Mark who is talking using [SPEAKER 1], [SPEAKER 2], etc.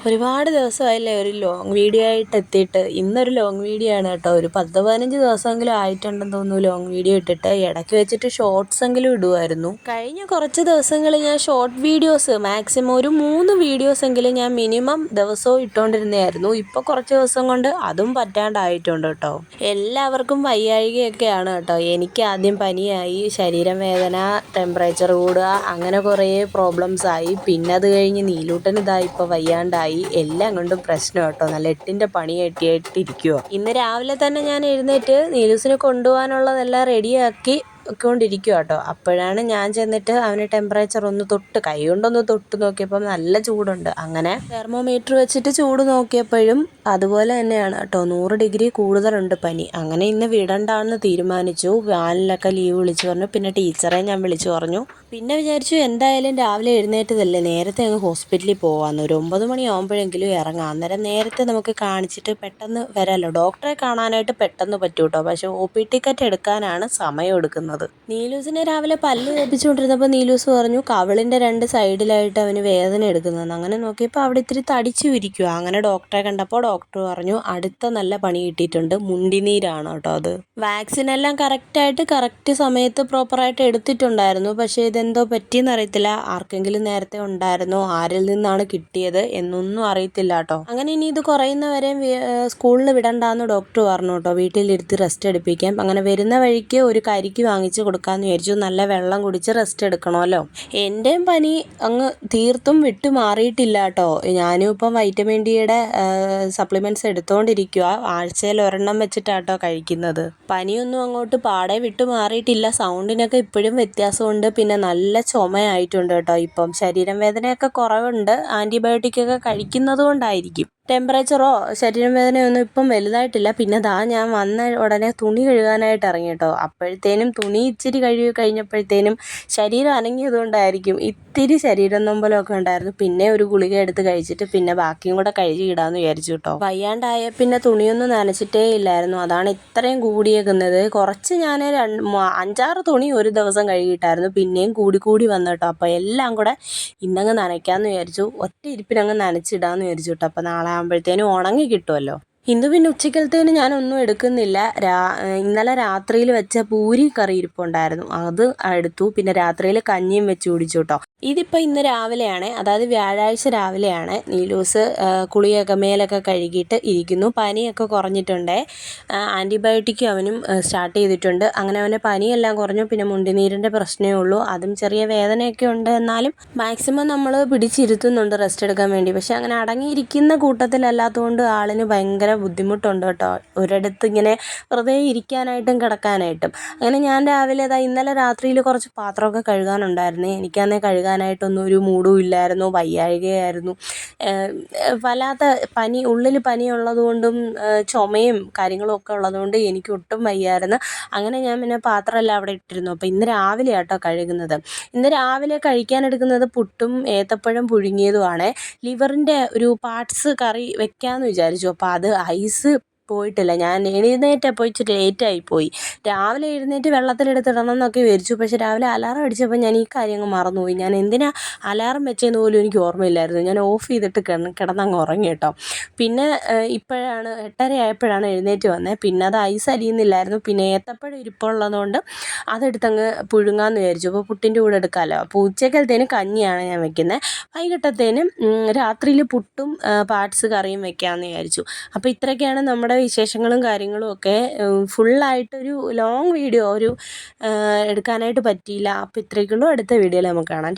[SPEAKER 1] ഒരുപാട് ദിവസമായില്ലേ ഒരു long video ആയിട്ട് എത്തിയിട്ട്. ഇന്നൊരു ലോങ് വീഡിയോ ആണ് കേട്ടോ. ഒരു 10-15 ദിവസമെങ്കിലും ആയിട്ടുണ്ടെന്ന് തോന്നുന്നു ലോങ് വീഡിയോ ഇട്ടിട്ട്. ഇടയ്ക്ക് വെച്ചിട്ട് ഷോർട്സ് എങ്കിലും ഇടുമായിരുന്നു. കഴിഞ്ഞ കുറച്ച് ദിവസങ്ങളിൽ ഞാൻ ഷോർട്ട് വീഡിയോസ് മാക്സിമം ഒരു 3 വീഡിയോസ് എങ്കിലും ഞാൻ മിനിമം ദിവസവും ഇട്ടുകൊണ്ടിരുന്നതായിരുന്നു. ഇപ്പോൾ കുറച്ച് ദിവസം കൊണ്ട് അതും പറ്റാണ്ടായിട്ടുണ്ട് കേട്ടോ. എല്ലാവർക്കും വയ്യാഴികയൊക്കെയാണ് കേട്ടോ. എനിക്ക് ആദ്യം പനിയായി, ശരീരം വേദന, ടെമ്പറേച്ചർ കൂടുക, അങ്ങനെ കുറേ പ്രോബ്ലംസ് ആയി. പിന്നെ അത് കഴിഞ്ഞ് നീലൂട്ടന് ഇതായി ഇപ്പോൾ വയ്യാണ്ടായി. എല്ലാം കൊണ്ടും പ്രശ്നം കേട്ടോ. നല്ല 8ൻ്റെ പണി കെട്ടിയിട്ടിരിക്കുക. ഇന്ന് രാവിലെ തന്നെ ഞാൻ എഴുന്നേറ്റ് നീലൂസിനെ കൊണ്ടുപോകാനുള്ളതെല്ലാം റെഡിയാക്കി കൊണ്ടിരിക്കുക കേട്ടോ. അപ്പോഴാണ് ഞാൻ ചെന്നിട്ട് അവന് ടെമ്പറേച്ചർ ഒന്ന് കൈ കൊണ്ടൊന്ന് തൊട്ട് നോക്കിയപ്പം നല്ല ചൂടുണ്ട്. അങ്ങനെ തെർമോമീറ്റർ വെച്ചിട്ട് ചൂട് നോക്കിയപ്പോഴും അതുപോലെ തന്നെയാണ് കേട്ടോ. 100 ഡിഗ്രി കൂടുതലുണ്ട് പനി. അങ്ങനെ ഇന്ന് വിടണ്ടാന്ന് തീരുമാനിച്ചു. വാനിലൊക്കെ ലീവ് വിളിച്ചു പറഞ്ഞു. പിന്നെ ടീച്ചറെ ഞാൻ വിളിച്ചു പറഞ്ഞു. പിന്നെ വിചാരിച്ചു എന്തായാലും രാവിലെ എഴുന്നേറ്റതല്ലേ, നേരത്തെ അങ്ങ് ഹോസ്പിറ്റലിൽ പോകാമെന്ന്. ഒരു 9 മണിയാകുമ്പോഴെങ്കിലും ഇറങ്ങാം. അന്നേരം നേരത്തെ നമുക്ക് കാണിച്ചിട്ട് പെട്ടെന്ന് വരാമല്ലോ. ഡോക്ടറെ കാണാനായിട്ട് പെട്ടെന്ന് പറ്റൂ കേട്ടോ. പക്ഷേ OP ടിക്കറ്റ് എടുക്കാനാണ് സമയം എടുക്കുന്നത്. നീലൂസിനെ രാവിലെ പല്ല് തേപ്പിച്ചുകൊണ്ടിരുന്നപ്പോൾ നീലൂസ് പറഞ്ഞു കവിളിൻ്റെ 2 സൈഡിലായിട്ട് അവന് വേദന എടുക്കുന്നതെന്ന്. അങ്ങനെ നോക്കിയപ്പോൾ അവിടെ ഇത്തിരി തടിച്ചു ഇരിക്കുക. അങ്ങനെ ഡോക്ടറെ കണ്ടപ്പോൾ ഡോക്ടർ പറഞ്ഞു അടുത്ത നല്ല പണി കിട്ടിയിട്ടുണ്ട്, മുണ്ടിനീരാണ് കേട്ടോ അത്. വാക്സിനെല്ലാം കറക്റ്റ് സമയത്ത് പ്രോപ്പറായിട്ട് എടുത്തിട്ടുണ്ടായിരുന്നു. പക്ഷേ ഇതെന്തോ പറ്റിയെന്ന് അറിയത്തില്ല. ആർക്കെങ്കിലും നേരത്തെ ഉണ്ടായിരുന്നോ, ആരിൽ നിന്നാണ് കിട്ടിയത് എന്നൊന്നും അറിയത്തില്ല കേട്ടോ. അങ്ങനെ ഇനി ഇത് കുറയുന്നവരെ സ്കൂളിൽ വിടണ്ടാന്ന് ഡോക്ടർ പറഞ്ഞു കേട്ടോ. വീട്ടിലിരുത്തി റെസ്റ്റ് എടുപ്പിക്കാം. അങ്ങനെ വരുന്ന വഴിക്ക് ഒരു കരിക്ക് വാങ്ങിച്ച് കൊടുക്കാമെന്ന് വിചാരിച്ചു. നല്ല വെള്ളം കുടിച്ച് റെസ്റ്റ് എടുക്കണമല്ലോ. എൻ്റെയും പനി അങ്ങ് തീർത്തും വിട്ടു മാറിയിട്ടില്ല കേട്ടോ. ഞാനും ഇപ്പം വൈറ്റമിൻ ഡിയുടെ സപ്ലിമെൻറ്റ്സ് എടുത്തുകൊണ്ടിരിക്കുക. ആഴ്ചയിൽ 1 വെച്ചിട്ടാട്ടോ കഴിക്കുന്നത്. പനിയൊന്നും അങ്ങോട്ട് പാടെ വിട്ടു മാറിയിട്ടില്ല. സൗണ്ടിനൊക്കെ ഇപ്പോഴും വ്യത്യാസമുണ്ട്. പിന്നെ നല്ല ചുമയായിട്ടുണ്ട് കേട്ടോ. ഇപ്പം ശരീരം വേദനയൊക്കെ കുറവുണ്ട്. ആൻറ്റിബയോട്ടിക്കൊക്കെ കഴിക്കുന്നത് കൊണ്ടായിരിക്കും. ടെമ്പറേച്ചറോ ശരീരം വേദനയൊന്നും ഇപ്പം വലുതായിട്ടില്ല. പിന്നെ ഞാൻ വന്ന ഉടനെ തുണി കഴുകാനായിട്ട് ഇറങ്ങി കേട്ടോ. അപ്പോഴത്തേനും തുണി ഇച്ചിരി കഴുകി കഴിഞ്ഞപ്പോഴത്തേനും ശരീരം അനങ്ങിയതുകൊണ്ടായിരിക്കും ഇത്തിരി ശരീരം നൊമ്പലമൊക്കെ ഉണ്ടായിരുന്നു. പിന്നെ ഒരു ഗുളിക എടുത്ത് കഴിച്ചിട്ട് പിന്നെ ബാക്കിയും കൂടെ കഴുകിയിടാമെന്ന് വിചാരിച്ചു കേട്ടോ. വയ്യാണ്ടായ പിന്നെ തുണിയൊന്നും നനച്ചിട്ടേ ഇല്ലായിരുന്നു. അതാണ് ഇത്രയും കൂടിയേക്കുന്നത്. കുറച്ച് ഞാൻ 5-6 തുണി ഒരു ദിവസം കഴുകിയിട്ടായിരുന്നു. പിന്നെയും കൂടി വന്നു കേട്ടോ. അപ്പോൾ എല്ലാം കൂടെ ഇന്നങ്ങ് നനയ്ക്കാമെന്ന് വിചാരിച്ചു. ഒറ്റ ഇരിപ്പിനങ്ങ് നനച്ചിടാമെന്ന് വിചാരിച്ചു കേട്ടോ. അപ്പോൾ നാളെ ആകുമ്പോഴത്തേനും ഉണങ്ങി കിട്ടുമല്ലോ. ഇന്ന് പിന്നെ ഉച്ചക്കലത്തേന് ഞാനൊന്നും എടുക്കുന്നില്ല. ഇന്നലെ രാത്രിയിൽ വെച്ച പൂരി കറി ഇരിപ്പുണ്ടായിരുന്നു, അത് എടുത്തു. പിന്നെ രാത്രിയിൽ കഞ്ഞിയും വെച്ച് കുടിച്ചു കേട്ടോ. ഇതിപ്പോൾ ഇന്ന് രാവിലെയാണ്, അതായത് വ്യാഴാഴ്ച രാവിലെയാണ്. നീലൂസ് കുളിയൊക്കെ മേലൊക്കെ കഴുകിയിട്ട് ഇരിക്കുന്നു. പനിയൊക്കെ കുറഞ്ഞിട്ടുണ്ട്. ആൻറ്റിബയോട്ടിക് അവനും സ്റ്റാർട്ട് ചെയ്തിട്ടുണ്ട്. അങ്ങനെ അവൻ്റെ പനിയെല്ലാം കുറഞ്ഞു. പിന്നെ മുണ്ടിനീരിൻ്റെ പ്രശ്നമേ ഉള്ളൂ. അതും ചെറിയ വേദനയൊക്കെ ഉണ്ട്. എന്നാലും മാക്സിമം നമ്മൾ പിടിച്ചിരുത്തുന്നുണ്ട് റെസ്റ്റ് എടുക്കാൻ വേണ്ടി. പക്ഷേ അങ്ങനെ അടങ്ങിയിരിക്കുന്ന കൂട്ടത്തിലല്ലാത്തതുകൊണ്ട് ആളിന് ഭയങ്കര ബുദ്ധിമുട്ടുണ്ട് കേട്ടോ. ഒരിടത്ത് ഇങ്ങനെ വെറുതെ ഇരിക്കാനായിട്ടും കിടക്കാനായിട്ടും. അങ്ങനെ ഞാൻ രാവിലെ ഇന്നലെ രാത്രിയിൽ കുറച്ച് പാത്രമൊക്കെ കഴുകാനുണ്ടായിരുന്നേ. എനിക്കാണേ കഴുകാനായിട്ടൊന്നും ഒരു മൂഡും ഇല്ലായിരുന്നു. വയ്യാഴികയായിരുന്നു. വല്ലാത്ത പനി, ഉള്ളിൽ പനി ഉള്ളതുകൊണ്ടും ചുമയും കാര്യങ്ങളും ഒക്കെ ഉള്ളതുകൊണ്ട് എനിക്ക് ഒട്ടും വയ്യായിരുന്നു. അങ്ങനെ ഞാൻ പിന്നെ പാത്രമെല്ലാം അവിടെ ഇട്ടിരുന്നു. അപ്പോൾ ഇന്ന് രാവിലെ ആട്ടോ കഴുകുന്നത്. ഇന്ന് രാവിലെ കഴിക്കാനെടുക്കുന്നത് പുട്ടും ഏത്തപ്പഴം പുഴുങ്ങിയതുമാണ്. ലിവറിൻ്റെ ഒരു പാർട്സ് കറി വെക്കാമെന്ന് വിചാരിച്ചു. അപ്പോൾ അത് ഐസ് പോയിട്ടില്ല. ഞാൻ എഴുന്നേറ്റപ്പോൾ ഇച്ചിരി ലേറ്റായിപ്പോയി. രാവിലെ എഴുന്നേറ്റ് വെള്ളത്തിലെടുത്തിടണം എന്നൊക്കെ വിചാരിച്ചു. പക്ഷേ രാവിലെ അലാറം അടിച്ചപ്പോൾ ഞാൻ ഈ കാര്യം അങ്ങ് മറന്നുപോയി. ഞാൻ എന്തിനാ അലാറം വെച്ചതെന്ന് പോലും എനിക്ക് ഓർമ്മയില്ലായിരുന്നു. ഞാൻ ഓഫ് ചെയ്തിട്ട് കിടന്നങ്ങ് ഉറങ്ങി കേട്ടോ. പിന്നെ ഇപ്പോഴാണ് 8:30 ആയപ്പോഴാണ് എഴുന്നേറ്റ് വന്നത്. പിന്നെ അത് ഐസ് അലിയുന്നില്ലായിരുന്നു. പിന്നെ ഏത്തപ്പഴം ഇരിപ്പുള്ളതുകൊണ്ട് അതെടുത്തങ്ങ് പുഴുങ്ങാമെന്ന് വിചാരിച്ചു. അപ്പോൾ പുട്ടിൻ്റെ കൂടെ എടുക്കാമല്ലോ. അപ്പോൾ ഉച്ചക്കലത്തേനും കഞ്ഞിയാണ് ഞാൻ വെക്കുന്നത്. വൈകിട്ടത്തേനും രാത്രിയിൽ പുട്ടും പാർട്സ് കറിയും വെക്കാമെന്ന് വിചാരിച്ചു. അപ്പോൾ ഇത്രയൊക്കെയാണ് നമ്മുടെ വിശേഷങ്ങളും കാര്യങ്ങളും ഒക്കെ. ഫുള്ളായിട്ടൊരു ലോങ് വീഡിയോ എടുക്കാനായിട്ട് പറ്റിയില്ല. അപ്പോൾ ഇത്രയൊക്കെയുള്ളൂ. അടുത്ത വീഡിയോയിൽ നമുക്ക് കാണാം.